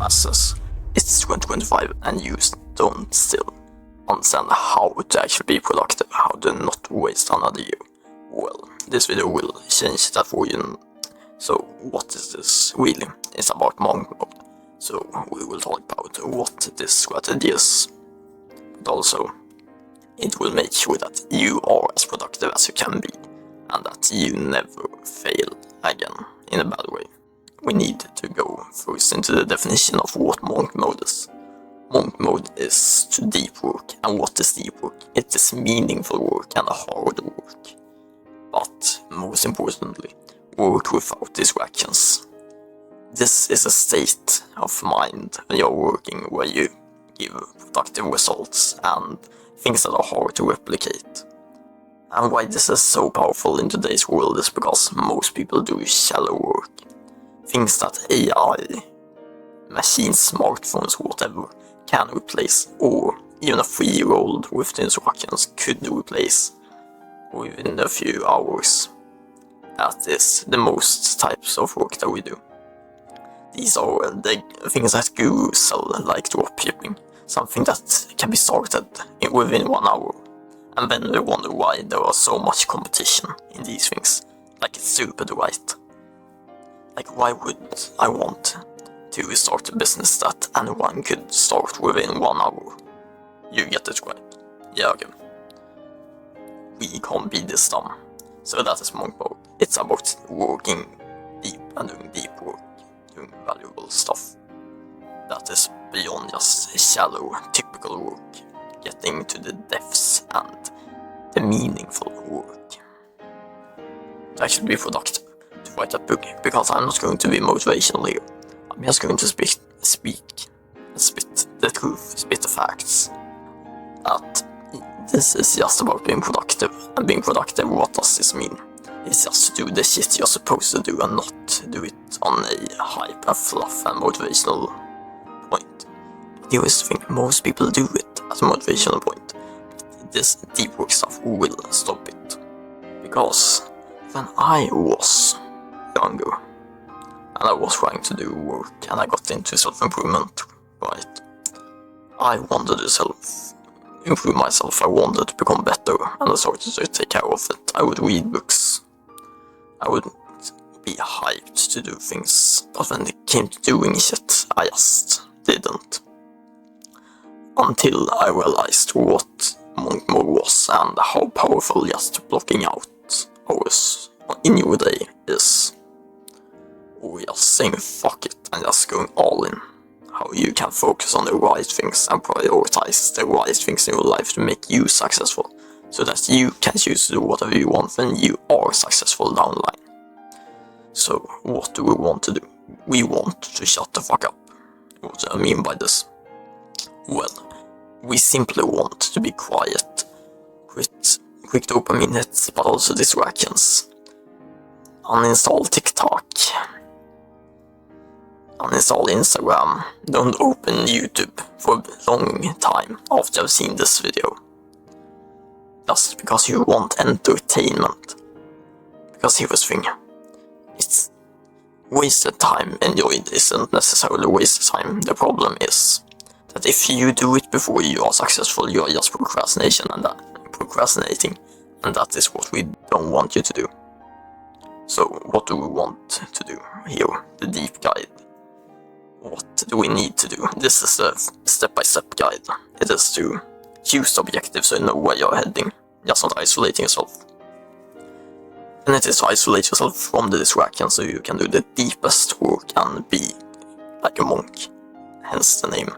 masses. It's 2025 and you don't still understand how to actually be productive, how to not waste another year. Well, this video will change that for you. So what is this really? It's about monk mode. So we will talk about what this strategy is, but also it will make sure that you are as productive as you can be and that you never fail again in a bad way. We need to go first into the definition of what monk mode is. Monk mode is to deep work, and what is deep work? It is meaningful work and hard work. But most importantly, work without distractions. This is a state of mind when you're working where you give productive results and things that are hard to replicate. And why this is so powerful in today's world is because most people do shallow work. Things that AI, machines, smartphones, whatever, can replace, or even a 3-year-old with the instructions could replace within a few hours. That is the most types of work that we do. These are the things that gurus sell, like dropshipping, something that can be started within 1 hour. And then we wonder why there are so much competition in these things, like it's stupid, right? Like, why would I want to start a business that anyone could start within 1 hour? You get it right. Yeah, okay. We can't be this dumb. So that is monk mode. It's about working deep and doing deep work, doing valuable stuff. That is beyond just shallow, typical work. Getting to the depths and the meaningful work. To actually be productive, to write a book, because I'm not going to be motivational here. I'm just going to spit the truth, spit the facts. That this is just about being productive, and being productive, what does this mean? It's just to do the shit you're supposed to do and not do it on a hype and fluff and motivational point. You always think most people do it as a motivational point. This deep work stuff will stop it. Because when I was younger, and I was trying to do work, and I got into self-improvement, right? I wanted to improve myself, I wanted to become better, and I started to take care of it. I would read books, I would be hyped to do things, but when it came to doing shit, I just didn't. Until I realized what monk mode was and how powerful just blocking out hours in your day is. Or just saying fuck it and just going all in. How you can focus on the right things and prioritize the right things in your life to make you successful, so that you can choose to do whatever you want when you are successful down the line. So what do we want to do? We want to shut the fuck up. What do I mean by this? Well, we simply want to be quiet, quick dopamine hits, but also distractions. Uninstall TikTok. Uninstall Instagram. Don't open YouTube for a long time after you've seen this video. Just because you want entertainment. Because here's the thing. It's wasted time enjoyed isn't necessarily wasted time. The problem is that if you do it before you are successful, you are just procrastinating, and that is what we don't want you to do. So what do we want to do here? The deep guide. What do we need to do? This is a step-by-step guide. It is to choose the objective so you know where you're heading, just not isolating yourself. And it is to isolate yourself from the distraction so you can do the deepest work and be like a monk, hence the name.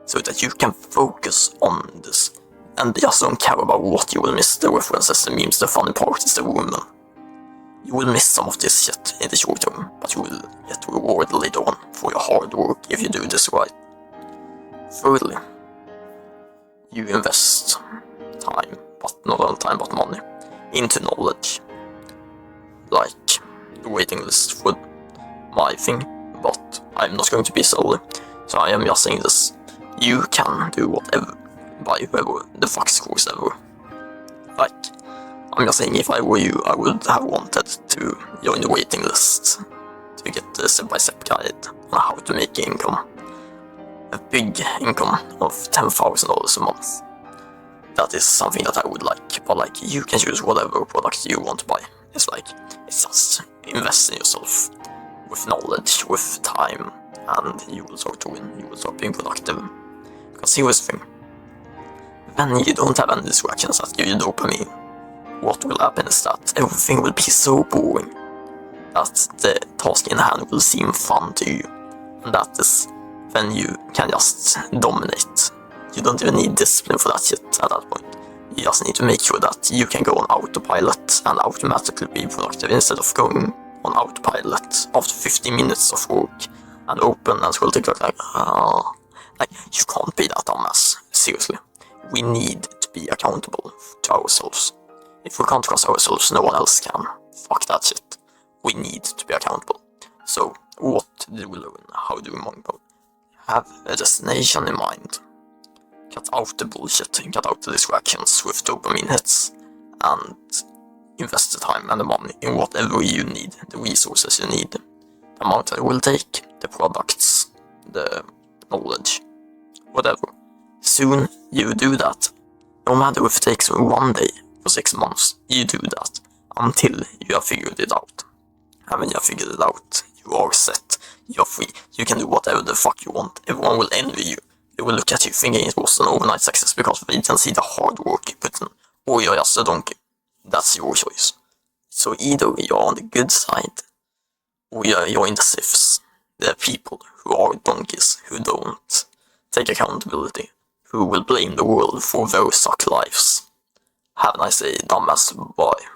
So that you can focus on this and just don't care about what you will miss, the references, the memes, the funny part is the woman. You will miss some of this shit in the short term, but you will get rewarded later on for your hard work if you do this right. Thirdly, you invest time, but not only time but money, into knowledge. Like the waiting list for my thing, but I'm not going to be solely, so I am just saying this. You can do whatever, by whoever the fuck's course ever. Like, I'm just saying, if I were you, I would have wanted to join the waiting list to get the step-by-step guide on how to make income. big income of $10,000 a month. That is something that I would like, but like you can choose whatever product you want to buy. It's just invest in yourself with knowledge, with time, and you will start to win, you will start being productive. Because here's the thing, when you don't have any distractions that give you dopamine, what will happen is that everything will be so boring that the task in hand will seem fun to you, and that is when you can just dominate. You don't even need discipline for that shit at that point. You just need to make sure that you can go on autopilot and automatically be productive instead of going on autopilot after 50 minutes of work and open and scroll TikTok like you can't be that dumbass. Seriously. We need to be accountable to ourselves. If we can't trust ourselves, no one else can. Fuck that shit. We need to be accountable. So, what did we learn? How do we monitor? Have a destination in mind. Cut out the bullshit, cut out the distractions with dopamine hits, and invest the time and the money in whatever you need, the resources you need. The amount that it will take, the products, the knowledge, whatever. Soon you do that. No matter if it takes 1 day or 6 months, you do that until you have figured it out. And when you have figured it out, you are set, you are free, you can do whatever the fuck you want. Everyone will envy you. They will look at you thinking it was an overnight success because they can see the hard work you put in, or you're just a donkey. That's your choice. So either you're on the good side, or you're in the sifts. The people who are donkeys, who don't take accountability, who will blame the world for their suck lives. Have a nice day, dumbass. Bye.